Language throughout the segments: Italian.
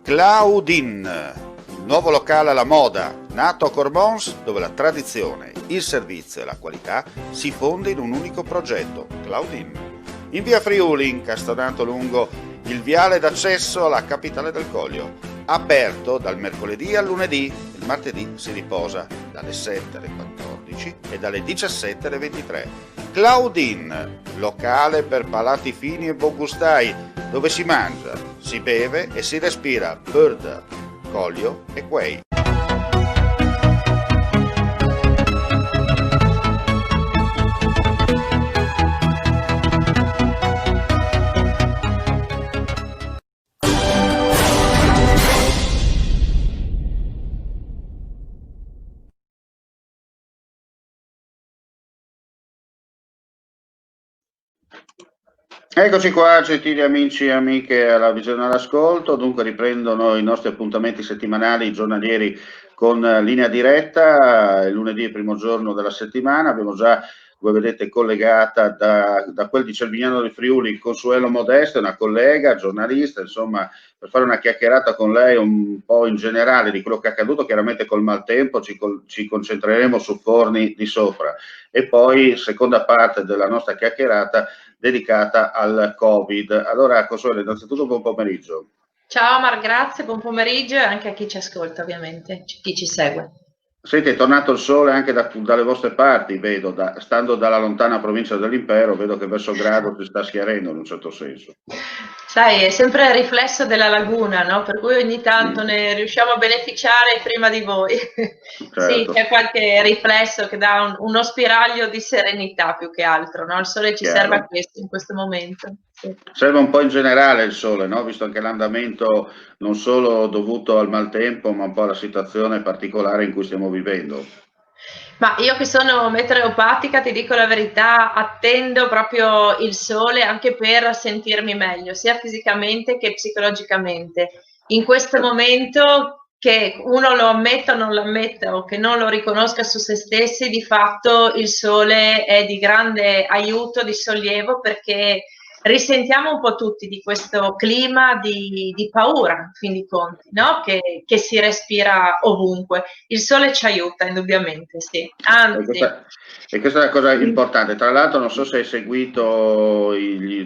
Claudin, il nuovo locale alla moda, nato a Cormons, dove la tradizione, il servizio e la qualità si fonde in un unico progetto, Claudin. In via Friuli, incastonato lungo il viale d'accesso alla capitale del Coglio, aperto dal mercoledì al lunedì, il martedì si riposa dalle 7 alle 14 e dalle 17 alle 23. Claudin, locale per palati fini e buongustai, dove si mangia, si beve e si respira Bird, Coglio e Quay. Eccoci qua, gentili amici e amiche alla visione all'ascolto. Dunque riprendono i nostri appuntamenti settimanali, giornalieri con linea diretta. Il lunedì è il primo giorno della settimana. Abbiamo già, voi vedete, collegata da quel di Cervignano del Friuli, Consuelo Modeste, una collega, giornalista, insomma, per fare una chiacchierata con lei un po' in generale di quello che è accaduto. Chiaramente col maltempo ci concentreremo su Forni di Sopra. E poi, seconda parte della nostra chiacchierata, dedicata al Covid. Allora, Consuelo, innanzitutto buon pomeriggio. Ciao Mar, grazie, buon pomeriggio e anche a chi ci ascolta, ovviamente, chi ci segue. Senti, è tornato il sole anche dalle vostre parti, vedo, stando dalla lontana provincia dell'Impero, vedo che verso Grado si sta schiarendo in un certo senso. Sai, è sempre il riflesso della laguna, no? Per cui ogni tanto ne riusciamo a beneficiare prima di voi. Sì, Certo, c'è qualche riflesso che dà uno spiraglio di serenità più che altro, no? Il sole ci serve a chiaro. questo in questo momento. Sì. Serve un po' in generale il sole, no? Visto anche l'andamento non solo dovuto al maltempo, ma un po' alla situazione particolare in cui stiamo vivendo. Ma io che sono meteoropatica, ti dico la verità, attendo proprio il sole anche per sentirmi meglio, sia fisicamente che psicologicamente. In questo momento, che uno lo ammetta o non lo ammetta o che non lo riconosca su se stessi, di fatto il sole è di grande aiuto, di sollievo, perché risentiamo un po' tutti di questo clima di paura, in fin di conti, no? Che si respira ovunque. Il sole ci aiuta, indubbiamente, sì. E Anzi, questa, e questa è una cosa importante. Tra l'altro, non so se hai seguito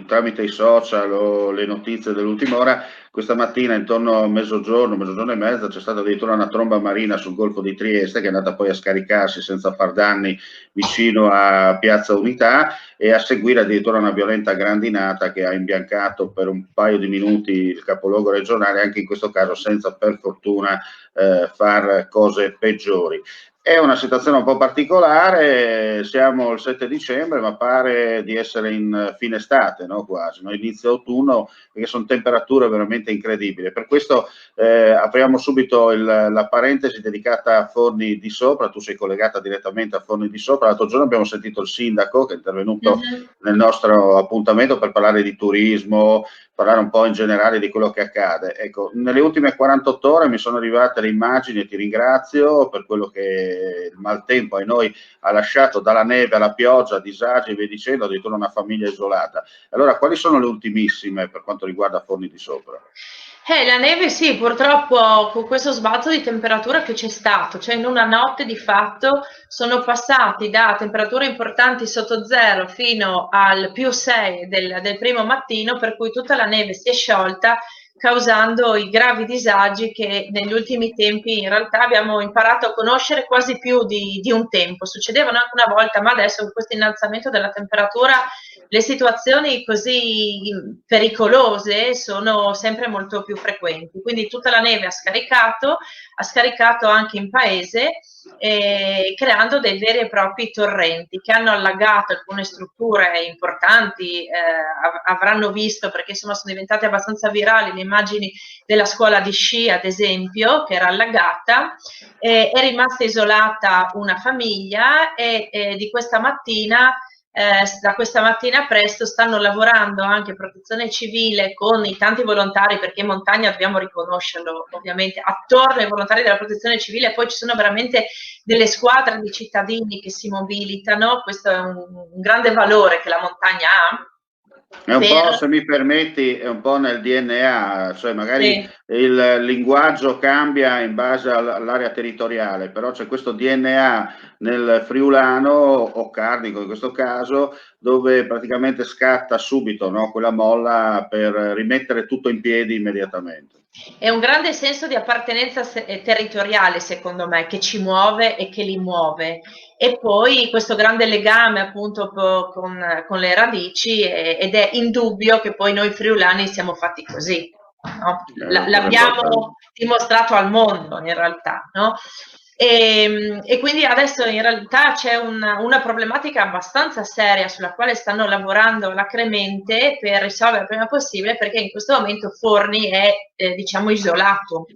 tramite i social o le notizie dell'ultima ora, questa mattina intorno a mezzogiorno e mezza, c'è stata addirittura una tromba marina sul Golfo di Trieste che è andata poi a scaricarsi senza far danni vicino a Piazza Unità e a seguire addirittura una violenta grandinata che ha imbiancato per un paio di minuti il capoluogo regionale, anche in questo caso senza per fortuna far cose peggiori. È una situazione un po' particolare, siamo il 7 dicembre, ma pare di essere in fine estate, no? Quasi, no? Inizio autunno, perché sono temperature veramente incredibili. Per questo apriamo subito la parentesi dedicata a Forni di Sopra. Tu sei collegata direttamente a Forni di Sopra. L'altro giorno abbiamo sentito il sindaco che è intervenuto nel nostro appuntamento per parlare di turismo, parlare un po' in generale di quello che accade. Ecco, nelle ultime 48 ore mi sono arrivate le immagini e ti ringrazio per quello che il maltempo a noi ha lasciato, dalla neve alla pioggia, disagi e via dicendo, addirittura una famiglia isolata. Allora, quali sono le ultimissime per quanto riguarda Forni di Sopra? La neve sì, purtroppo con questo sbalzo di temperatura che c'è stato, cioè in una notte di fatto sono passati da temperature importanti sotto zero fino al +6 del primo mattino, per cui tutta la neve si è sciolta, causando i gravi disagi che negli ultimi tempi in realtà abbiamo imparato a conoscere quasi più di un tempo. Succedevano anche una volta, ma adesso con questo innalzamento della temperatura le situazioni così pericolose sono sempre molto più frequenti. Quindi tutta la neve ha scaricato anche in paese, creando dei veri e propri torrenti che hanno allagato alcune strutture importanti. Avranno visto, perché insomma sono diventate abbastanza virali, le immagini della scuola di sci, ad esempio, che era allagata. È rimasta isolata una famiglia e di questa mattina da questa mattina presto stanno lavorando anche Protezione Civile con i tanti volontari, perché in montagna dobbiamo riconoscerlo ovviamente, attorno ai volontari della Protezione Civile poi ci sono veramente delle squadre di cittadini che si mobilitano. Questo è un grande valore che la montagna ha. È un po', per... se mi permetti, è un po' nel DNA, cioè magari Sì. il linguaggio cambia in base all'area territoriale, però c'è questo DNA nel friulano o carnico in questo caso, dove praticamente scatta subito, no, quella molla per rimettere tutto in piedi immediatamente. È un grande senso di appartenenza territoriale, secondo me, che ci muove e che li muove. E poi questo grande legame appunto con le radici ed è indubbio che poi noi friulani siamo fatti così. No? È una cosa importante. L'abbiamo dimostrato al mondo in realtà, no? E quindi adesso in realtà c'è una problematica abbastanza seria sulla quale stanno lavorando alacremente per risolvere il prima possibile, perché in questo momento Forni è diciamo isolato.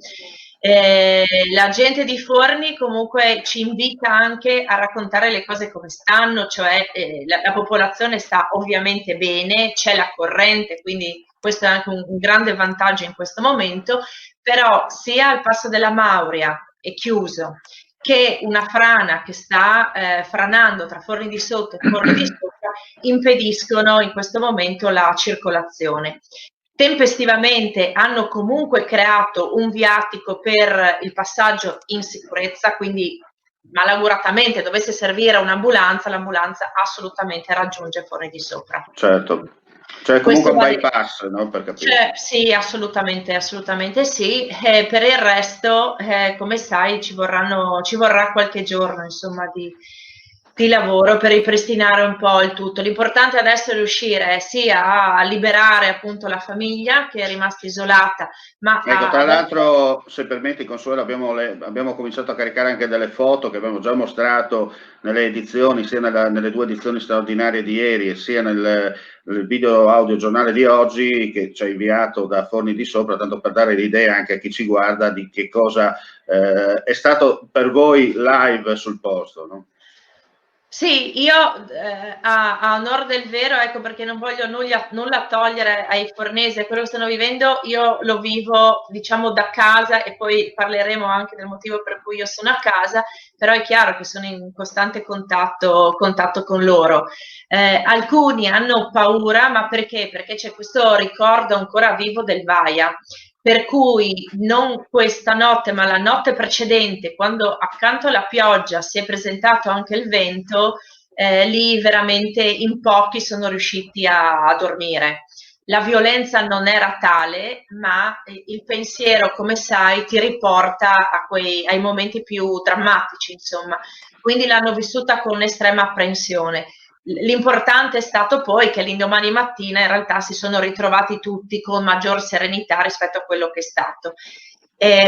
La gente di Forni comunque ci invita anche a raccontare le cose come stanno, cioè la popolazione sta ovviamente bene, c'è la corrente, quindi questo è anche un grande vantaggio in questo momento, però sia il passo della Mauria è chiuso, che una frana che sta franando tra Forni di Sotto e Forni di Sopra impediscono in questo momento la circolazione. Tempestivamente hanno comunque creato un viatico per il passaggio in sicurezza, quindi malauguratamente dovesse servire un'ambulanza, l'ambulanza assolutamente raggiunge Forni di Sopra. Certo, c'è comunque Questo un vale. bypass, no, per capirci. Cioè, sì, assolutamente, assolutamente sì. Per il resto, come sai, ci vorrà qualche giorno, insomma, di lavoro per ripristinare un po' il tutto. L'importante adesso è riuscire sia a liberare appunto la famiglia che è rimasta isolata, ma Ecco, tra ad l'altro, se permetti, Consuelo, abbiamo cominciato a caricare anche delle foto che abbiamo già mostrato nelle edizioni, sia nelle due edizioni straordinarie di ieri e sia nel video audio giornale di oggi che ci ha inviato da Forni di Sopra, tanto per dare l'idea anche a chi ci guarda di che cosa è stato per voi live sul posto, no? Sì, io a onor del vero, ecco perché non voglio nulla togliere ai fornesi, a quello che stanno vivendo, io lo vivo diciamo da casa e poi parleremo anche del motivo per cui io sono a casa, però è chiaro che sono in costante contatto con loro. Alcuni hanno paura, ma perché? Perché c'è questo ricordo ancora vivo del Vaia. Per cui non questa notte, ma la notte precedente, quando accanto alla pioggia si è presentato anche il vento, lì veramente in pochi sono riusciti a dormire. La violenza non era tale, ma il pensiero, come sai, ti riporta ai momenti più drammatici, insomma. Quindi l'hanno vissuta con estrema apprensione. L'importante è stato poi che l'indomani mattina in realtà si sono ritrovati tutti con maggior serenità rispetto a quello che è stato.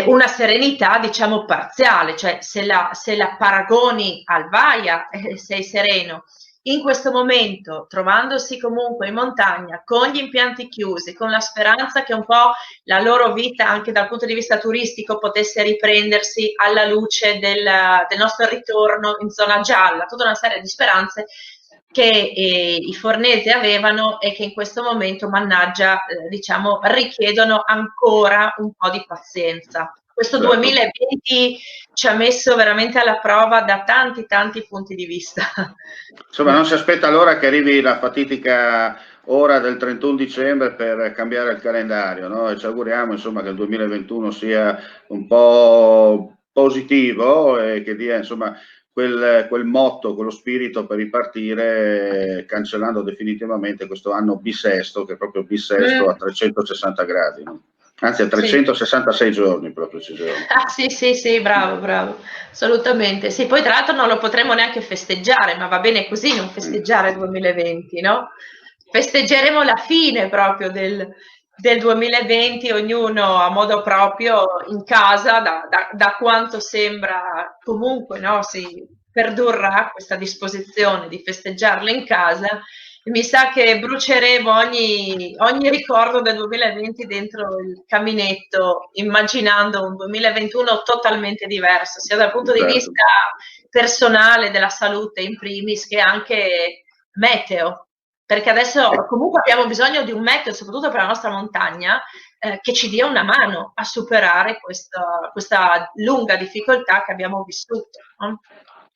Una serenità diciamo parziale, cioè se la paragoni al Vaia sei sereno. In questo momento, trovandosi comunque in montagna, con gli impianti chiusi, con la speranza che un po' la loro vita anche dal punto di vista turistico potesse riprendersi alla luce del nostro ritorno in zona gialla, tutta una serie di speranze che i fornesi avevano e che in questo momento, mannaggia, diciamo, richiedono ancora un po' di pazienza. Questo Certo. 2020 ci ha messo veramente alla prova da tanti punti di vista. Insomma, non si aspetta l'ora che arrivi la fatidica ora del 31 dicembre per cambiare il calendario, no? E ci auguriamo, insomma, che il 2021 sia un po' positivo e che dia, insomma, quel motto, quello spirito per ripartire, cancellando definitivamente questo anno bisesto, che è proprio bisesto a 360 gradi, no? Anzi, a Sì. 366 giorni, per la precisione. Ah, sì, sì, sì, bravo, bravo, assolutamente. Sì, poi tra l'altro non lo potremo neanche festeggiare, ma va bene così non festeggiare il 2020, no? Festeggeremo la fine proprio del 2020, ognuno a modo proprio in casa, da quanto sembra comunque, no? Si perdurrà questa disposizione di festeggiarlo in casa. Mi sa che bruceremo ogni ricordo del 2020 dentro il caminetto, immaginando un 2021 totalmente diverso, sia dal punto di Certo. vista personale, della salute in primis, che anche meteo. Perché adesso comunque abbiamo bisogno di un meteo, soprattutto per la nostra montagna, che ci dia una mano a superare questa lunga difficoltà che abbiamo vissuto. No?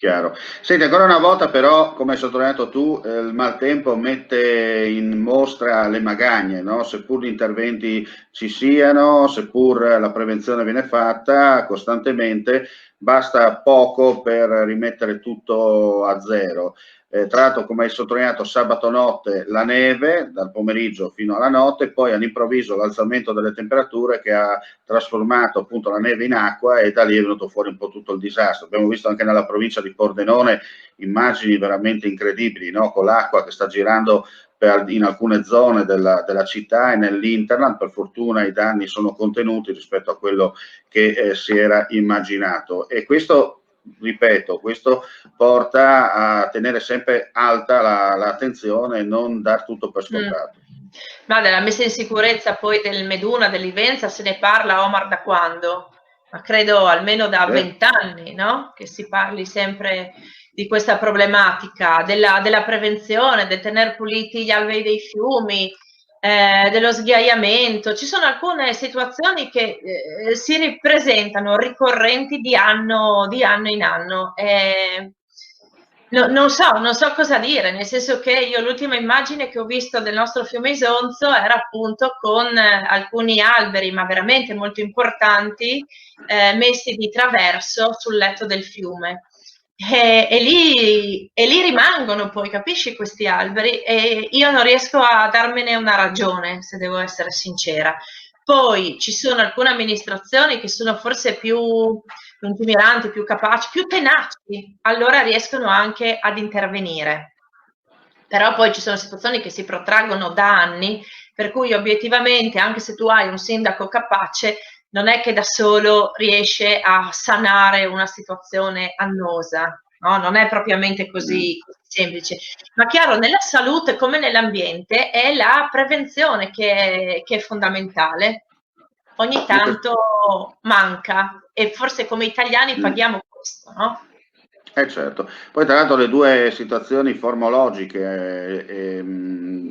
Chiaro. Senti, ancora una volta però, come hai sottolineato tu, il maltempo mette in mostra le magagne, no? Seppur gli interventi ci siano, seppur la prevenzione viene fatta costantemente, basta poco per rimettere tutto a zero. Tra l'altro, come hai sottolineato, sabato notte la neve, dal pomeriggio fino alla notte, poi all'improvviso l'alzamento delle temperature che ha trasformato appunto la neve in acqua e da lì è venuto fuori un po' tutto il disastro. Abbiamo visto anche nella provincia di Pordenone immagini veramente incredibili, no? Con l'acqua che sta girando in alcune zone della città e nell'Interland. Per fortuna i danni sono contenuti rispetto a quello che si era immaginato, e questo, ripeto, questo porta a tenere sempre alta l'attenzione e non dar tutto per scontato. Ma della messa in sicurezza poi del Meduna, dell'Ivenza, se ne parla, Omar, da quando? Ma credo almeno da Sì. 20 anni, no? Che si parli sempre di questa problematica, della prevenzione, del tenere puliti gli alvei dei fiumi, dello sghiaiamento. Ci sono alcune situazioni che si ripresentano ricorrenti di anno in anno. Non so cosa dire, nel senso che io l'ultima immagine che ho visto del nostro fiume Isonzo era appunto con alcuni alberi, ma veramente molto importanti, messi di traverso sul letto del fiume. E lì rimangono poi, capisci, questi alberi, e io non riesco a darmene una ragione, se devo essere sincera. Poi ci sono alcune amministrazioni che sono forse più lungimiranti, più capaci, più tenaci, allora riescono anche ad intervenire. Però poi ci sono situazioni che si protraggono da anni, per cui obiettivamente, anche se tu hai un sindaco capace, non è che da solo riesce a sanare una situazione annosa, no? Non è propriamente così semplice. Ma chiaro, nella salute come nell'ambiente è la prevenzione che è fondamentale. Ogni tanto manca e forse come italiani paghiamo questo, no? Certo. Poi tra l'altro le due situazioni formologiche,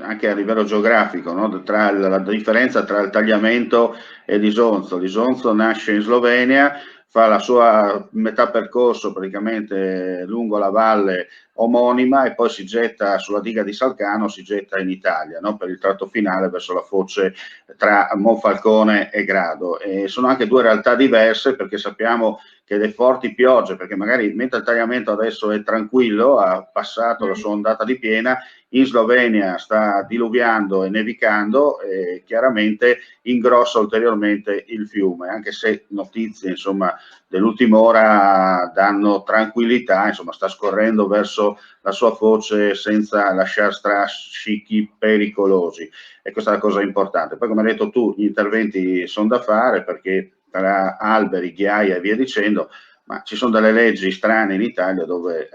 anche a livello geografico, no? La differenza tra il tagliamento e l'Isonzo. L'Isonzo nasce in Slovenia, fa la sua metà percorso praticamente lungo la valle omonima e poi si getta sulla diga di Salcano, si getta in Italia, no? Per il tratto finale verso la foce tra Monfalcone e Grado. E sono anche due realtà diverse, perché sappiamo che le forti piogge, perché magari mentre il tagliamento adesso è tranquillo, ha passato la sua ondata di piena, in Slovenia sta diluviando e nevicando e chiaramente ingrossa ulteriormente il fiume, anche se notizie insomma dell'ultima ora danno tranquillità, insomma sta scorrendo verso la sua foce senza lasciare strascichi pericolosi, e questa è la cosa importante. Poi, come hai detto tu, gli interventi sono da fare, perché tra alberi, ghiaia e via dicendo, ma ci sono delle leggi strane in Italia dove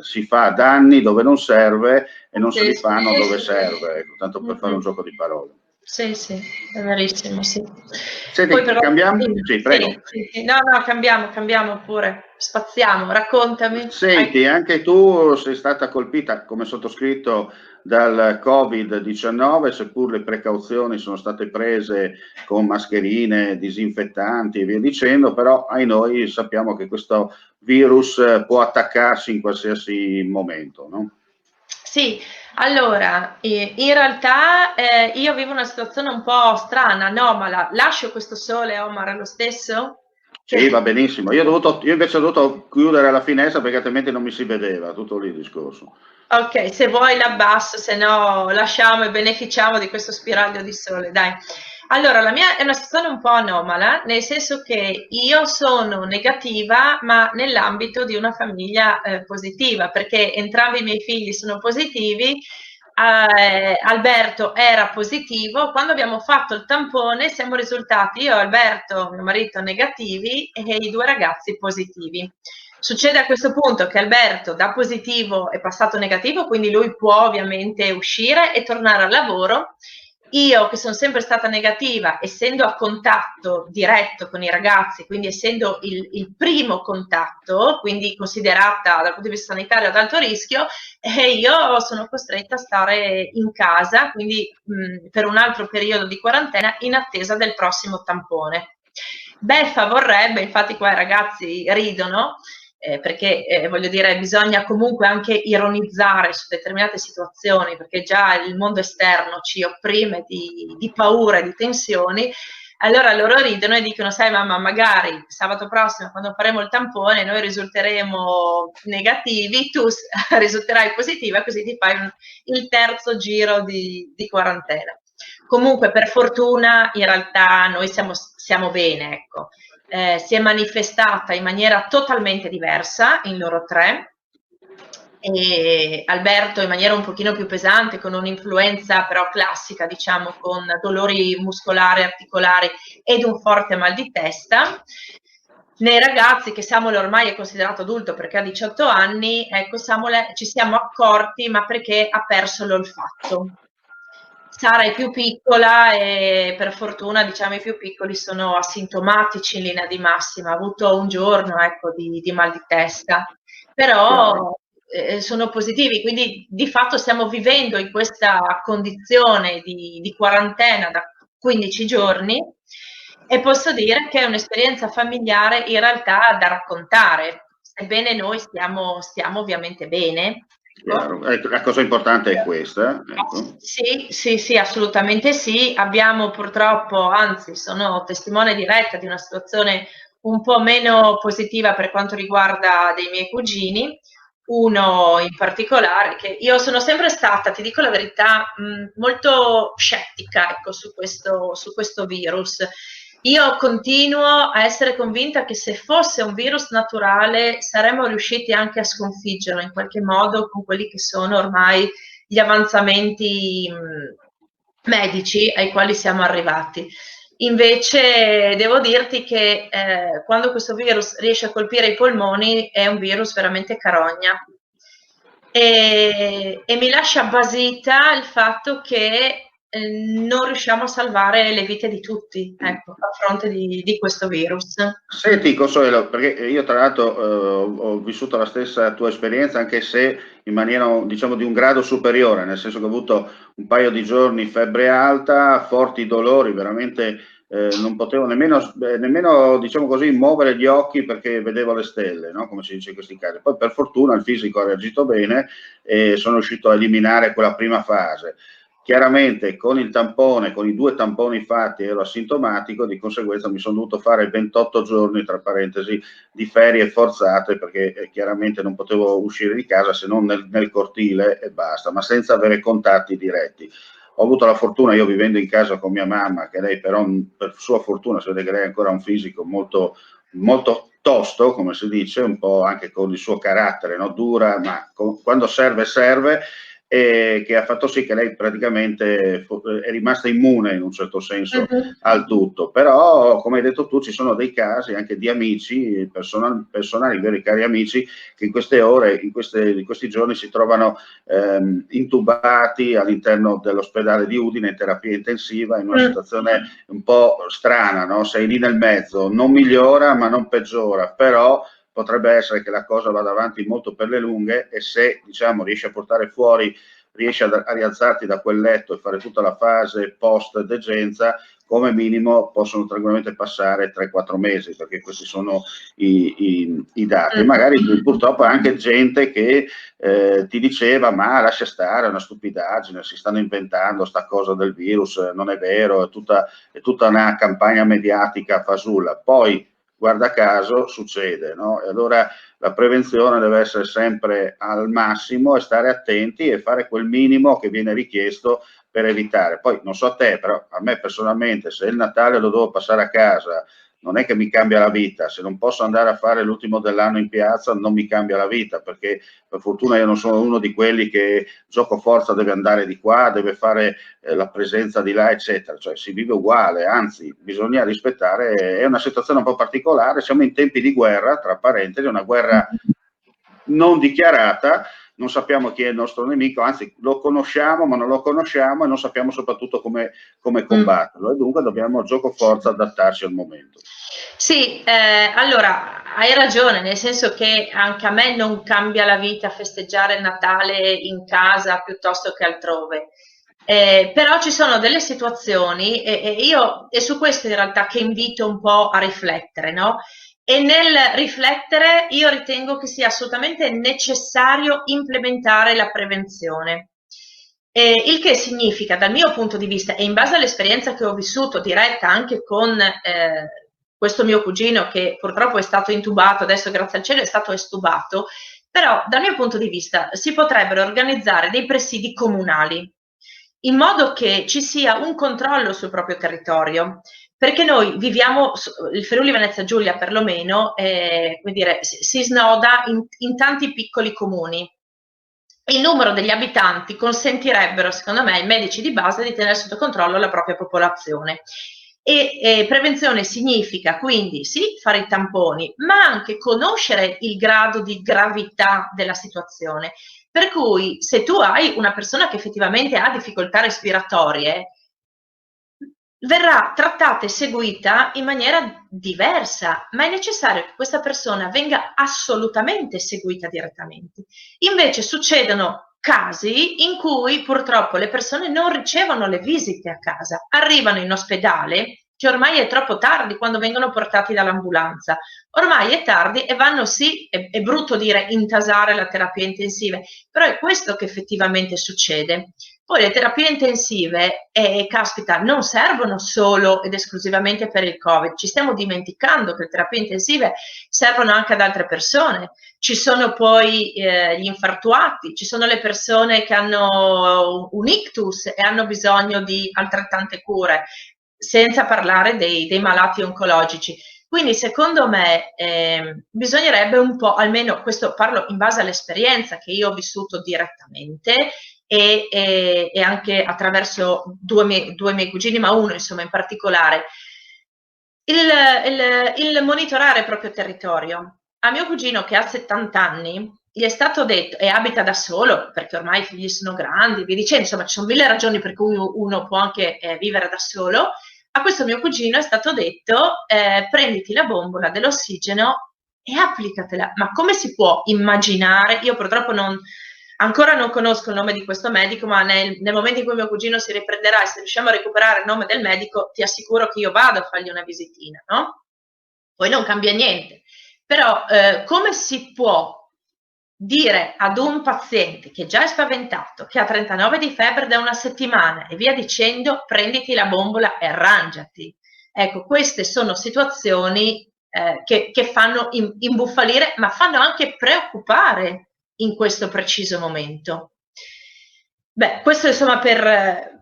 si fa danni dove non serve e non se li fanno dove serve, ecco, tanto per fare un gioco di parole. Sì, sì, è verissimo, sì. Poi Senti, però, cambiamo? sì, Sì, prego. sì. No, no, cambiamo pure, spaziamo, raccontami. Senti, anche tu sei stata colpita, come sottoscritto, dal Covid-19, seppur le precauzioni sono state prese con mascherine, disinfettanti e via dicendo, però ai noi sappiamo che questo virus può attaccarsi in qualsiasi momento, no? Sì, allora, in realtà io vivo una situazione un po' strana, anomala. Lascio questo sole, Omar, lo stesso? Sì, va benissimo. Io invece ho dovuto chiudere la finestra perché altrimenti non mi si vedeva, tutto lì il discorso. Ok, se vuoi l'abbasso, se no lasciamo e beneficiamo di questo spiraglio di sole, dai. Allora, la mia è una situazione un po' anomala, nel senso che io sono negativa, ma nell'ambito di una famiglia positiva, perché entrambi i miei figli sono positivi. Alberto era positivo, quando abbiamo fatto il tampone siamo risultati io e Alberto, mio marito, negativi e i due ragazzi positivi. Succede a questo punto che Alberto da positivo è passato negativo, quindi lui può ovviamente uscire e tornare al lavoro. Io, che sono sempre stata negativa, essendo a contatto diretto con i ragazzi, quindi essendo il primo contatto, quindi considerata dal punto di vista sanitario ad alto rischio, io sono costretta a stare in casa, quindi per un altro periodo di quarantena, in attesa del prossimo tampone. Beffa vorrebbe, infatti qua i ragazzi ridono, perché voglio dire, bisogna comunque anche ironizzare su determinate situazioni, perché già il mondo esterno ci opprime di paure, di tensioni. Allora loro ridono e dicono: sai mamma, magari sabato prossimo quando faremo il tampone noi risulteremo negativi, tu risulterai positiva, così ti fai il terzo giro di quarantena. Comunque per fortuna in realtà noi siamo bene, ecco. Si è manifestata in maniera totalmente diversa in loro tre, e Alberto in maniera un pochino più pesante, con un'influenza però classica, diciamo, con dolori muscolari, articolari ed un forte mal di testa. Nei ragazzi, che Samuel ormai è considerato adulto perché ha 18 anni, ecco, Samuel ci siamo accorti, ma perché ha perso l'olfatto. Sara è più piccola e per fortuna, diciamo, i più piccoli sono asintomatici in linea di massima. Ha avuto un giorno, ecco, di mal di testa, però sono positivi, quindi di fatto stiamo vivendo in questa condizione di quarantena da 15 giorni, e posso dire che è un'esperienza familiare in realtà da raccontare, sebbene noi stiamo ovviamente bene. Chiaro. La cosa importante è questa. Ecco. Sì, sì, sì, assolutamente sì. Abbiamo purtroppo, anzi, sono testimone diretta di una situazione un po' meno positiva per quanto riguarda dei miei cugini, uno in particolare, che io sono sempre stata, ti dico la verità, molto scettica, ecco, su questo virus. Io continuo a essere convinta che se fosse un virus naturale saremmo riusciti anche a sconfiggerlo in qualche modo con quelli che sono ormai gli avanzamenti medici ai quali siamo arrivati. Invece devo dirti che quando questo virus riesce a colpire i polmoni è un virus veramente carogna, e mi lascia basita il fatto che non riusciamo a salvare le vite di tutti, ecco, a fronte di questo virus. Senti, Consuelo, perché io tra l'altro ho vissuto la stessa tua esperienza, anche se in maniera, diciamo, di un grado superiore, nel senso che ho avuto un paio di giorni febbre alta, forti dolori, veramente non potevo nemmeno, diciamo così, muovere gli occhi perché vedevo le stelle, no? Come si dice in questi casi. Poi per fortuna il fisico ha reagito bene e sono riuscito a eliminare quella prima fase. Chiaramente con il tampone, con i 2 tamponi fatti, ero asintomatico, di conseguenza mi sono dovuto fare 28 giorni, tra parentesi, di ferie forzate, perché chiaramente non potevo uscire di casa se non nel cortile e basta, ma senza avere contatti diretti. Ho avuto la fortuna, io vivendo in casa con mia mamma, che lei però per sua fortuna si vede che lei ha ancora un fisico molto, molto tosto, come si dice, un po' anche con il suo carattere, no? Dura, ma quando serve serve, e che ha fatto sì che lei praticamente è rimasta immune in un certo senso al tutto. Però, come hai detto tu, ci sono dei casi anche di amici personali, veri cari amici, che in queste ore, in questi giorni si trovano intubati all'interno dell'ospedale di Udine in terapia intensiva, in una situazione un po' strana, no? Sei lì nel mezzo, non migliora ma non peggiora, però potrebbe essere che la cosa vada avanti molto per le lunghe, e se, diciamo, riesci a portare fuori, riesci a rialzarti da quel letto e fare tutta la fase post degenza, come minimo possono tranquillamente passare 3-4 mesi, perché questi sono i dati. Magari purtroppo anche gente che ti diceva: ma lascia stare, è una stupidaggine, si stanno inventando sta cosa del virus, non è vero, è tutta una campagna mediatica fasulla. Poi guarda caso succede, no? E allora la prevenzione deve essere sempre al massimo e stare attenti e fare quel minimo che viene richiesto per evitare. Poi non so a te, però a me personalmente, se il Natale lo devo passare a casa, non è che mi cambia la vita. Se non posso andare a fare l'ultimo dell'anno in piazza, non mi cambia la vita, perché per fortuna io non sono uno di quelli che gioco forza deve andare di qua, deve fare la presenza di là, eccetera. Cioè si vive uguale, anzi bisogna rispettare. È una situazione un po' particolare, siamo in tempi di guerra, tra parentesi, una guerra non dichiarata, non sappiamo chi è il nostro nemico, anzi lo conosciamo ma non lo conosciamo, e non sappiamo soprattutto come combatterlo, e dunque dobbiamo gioco forza adattarci al momento. Sì, allora hai ragione, nel senso che anche a me non cambia la vita festeggiare il Natale in casa piuttosto che altrove. Però ci sono delle situazioni, e io è su questo in realtà che invito un po' a riflettere, no? E nel riflettere io ritengo che sia assolutamente necessario implementare la prevenzione. Il che significa, dal mio punto di vista e in base all'esperienza che ho vissuto diretta anche con questo mio cugino che purtroppo è stato intubato, adesso grazie al cielo è stato estubato, però dal mio punto di vista si potrebbero organizzare dei presidi comunali in modo che ci sia un controllo sul proprio territorio, perché noi viviamo, il Friuli Venezia Giulia perlomeno, come dire, si snoda in tanti piccoli comuni. Il numero degli abitanti consentirebbero, secondo me, ai medici di base di tenere sotto controllo la propria popolazione. E prevenzione significa quindi sì fare i tamponi, ma anche conoscere il grado di gravità della situazione. Per cui se tu hai una persona che effettivamente ha difficoltà respiratorie, verrà trattata e seguita in maniera diversa, ma è necessario che questa persona venga assolutamente seguita direttamente. Invece succedono casi in cui purtroppo le persone non ricevono le visite a casa, arrivano in ospedale, che ormai è troppo tardi quando vengono portati dall'ambulanza. Ormai è tardi e vanno, sì, è brutto dire intasare la terapia intensiva, però è questo che effettivamente succede. Poi le terapie intensive, caspita, non servono solo ed esclusivamente per il Covid, ci stiamo dimenticando che le terapie intensive servono anche ad altre persone. Ci sono poi gli infartuati, ci sono le persone che hanno un ictus e hanno bisogno di altrettante cure, senza parlare dei malati oncologici. Quindi secondo me bisognerebbe un po', almeno questo parlo in base all'esperienza che io ho vissuto direttamente e anche attraverso due miei cugini, ma uno insomma in particolare, il monitorare il proprio territorio. A mio cugino che ha 70 anni gli è stato detto, e abita da solo, perché ormai i figli sono grandi, vi dicendo, insomma ci sono 1000 ragioni per cui uno può anche vivere da solo. A questo mio cugino è stato detto prenditi la bombola dell'ossigeno e applicatela. Ma come si può immaginare? Io purtroppo ancora non conosco il nome di questo medico, ma nel momento in cui mio cugino si riprenderà e se riusciamo a recuperare il nome del medico, ti assicuro che io vado a fargli una visitina, no? Poi non cambia niente. Però come si può dire ad un paziente che già è spaventato, che ha 39 di febbre da una settimana e via dicendo, prenditi la bombola e arrangiati. Ecco, queste sono situazioni che fanno imbufalire, ma fanno anche preoccupare in questo preciso momento. Beh, questo insomma per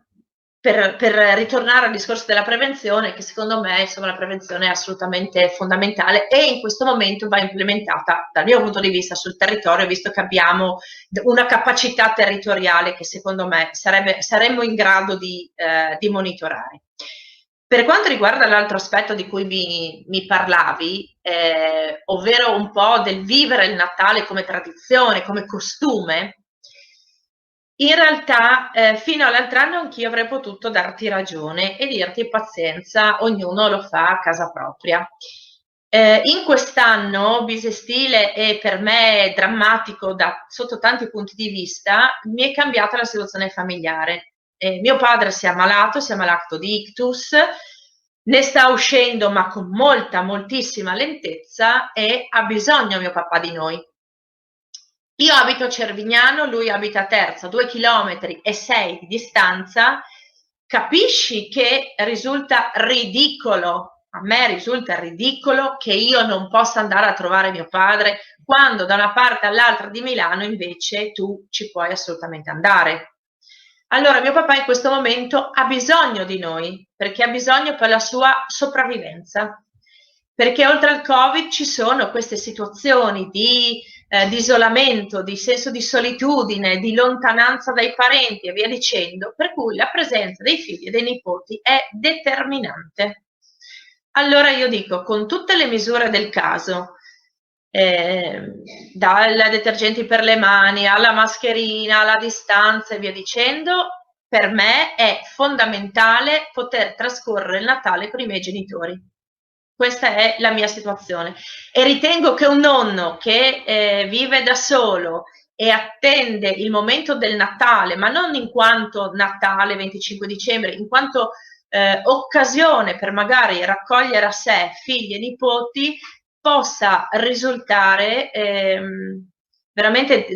ritornare al discorso della prevenzione, che secondo me insomma la prevenzione è assolutamente fondamentale e in questo momento va implementata dal mio punto di vista sul territorio, visto che abbiamo una capacità territoriale che secondo me saremmo in grado di monitorare. Per quanto riguarda l'altro aspetto di cui mi parlavi, ovvero un po' del vivere il Natale come tradizione, come costume, in realtà fino all'altro anno anch'io avrei potuto darti ragione e dirti pazienza, ognuno lo fa a casa propria. In quest'anno bisestile e per me drammatico sotto tanti punti di vista, mi è cambiata la situazione familiare. Mio padre si è ammalato di ictus, ne sta uscendo ma con moltissima lentezza e ha bisogno mio papà di noi. Io abito a Cervignano, lui abita a Terza, 2,6 chilometri di distanza. Capisci che risulta ridicolo, a me risulta ridicolo che io non possa andare a trovare mio padre quando da una parte all'altra di Milano invece tu ci puoi assolutamente andare. Allora mio papà in questo momento ha bisogno di noi, perché ha bisogno per la sua sopravvivenza, perché oltre al Covid ci sono queste situazioni di isolamento, di senso di solitudine, di lontananza dai parenti e via dicendo, per cui la presenza dei figli e dei nipoti è determinante. Allora io dico, con tutte le misure del caso, dal detergenti per le mani alla mascherina, alla distanza e via dicendo, per me è fondamentale poter trascorrere il Natale con i miei genitori. Questa è la mia situazione e ritengo che un nonno che vive da solo e attende il momento del Natale, ma non in quanto Natale 25 dicembre, in quanto occasione per magari raccogliere a sé figli e nipoti, possa risultare veramente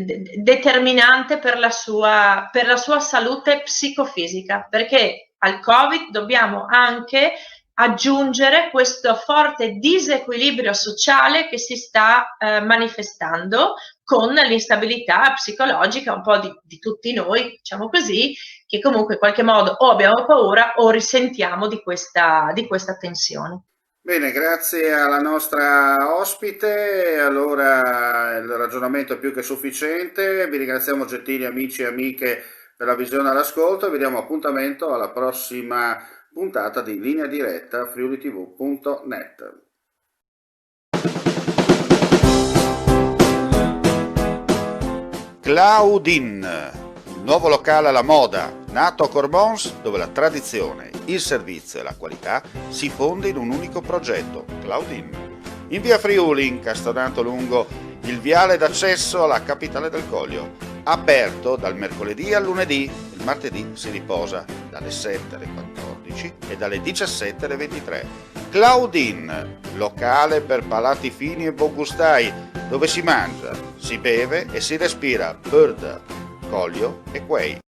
determinante per la sua salute psicofisica, perché al Covid dobbiamo anche aggiungere questo forte disequilibrio sociale che si sta manifestando con l'instabilità psicologica un po' di tutti noi, diciamo così, che comunque in qualche modo o abbiamo paura o risentiamo di questa tensione. Bene, grazie alla nostra ospite. Allora il ragionamento è più che sufficiente. Vi ringraziamo, gentili amici e amiche, per la visione e l'ascolto e vi diamo appuntamento alla prossima puntata di Linea Diretta friulitv.net. Claudin, il nuovo locale alla moda, nato a Cormons, dove la tradizione, il servizio e la qualità si fonde in un unico progetto, Claudin. In via Friuli, incastonato lungo il viale d'accesso alla capitale del Coglio. Aperto dal mercoledì al lunedì, il martedì si riposa dalle 7 alle 14 e dalle 17 alle 23. Claudin, locale per palati fini e buongustai, dove si mangia, si beve e si respira bird, Coglio e Quay.